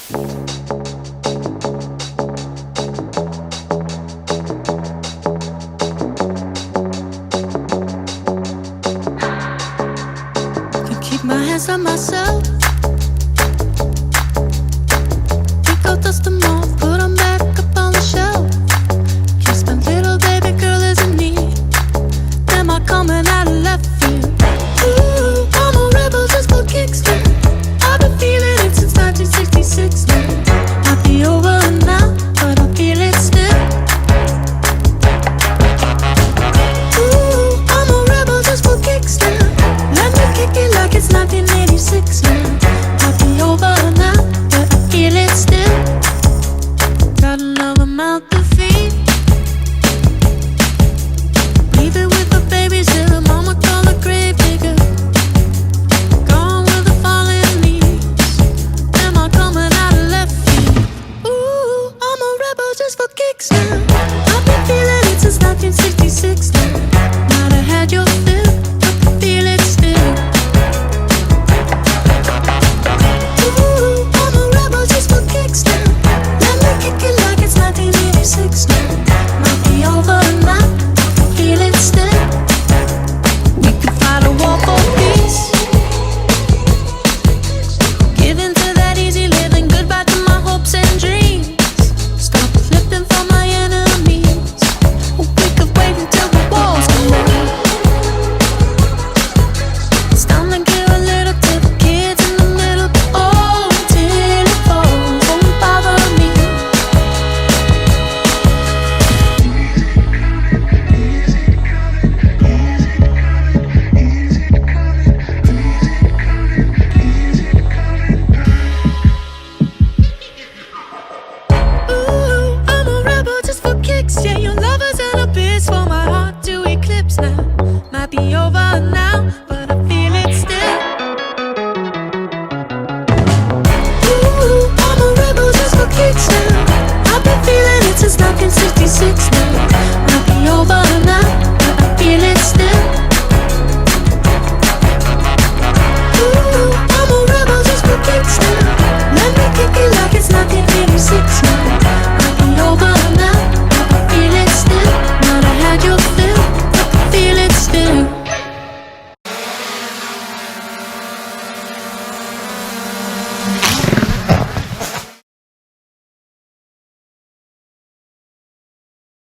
Can keep my hands on myself. Think I'll dust them off, put them back up on the shelf. Kiss my little baby girl is in need. Am I coming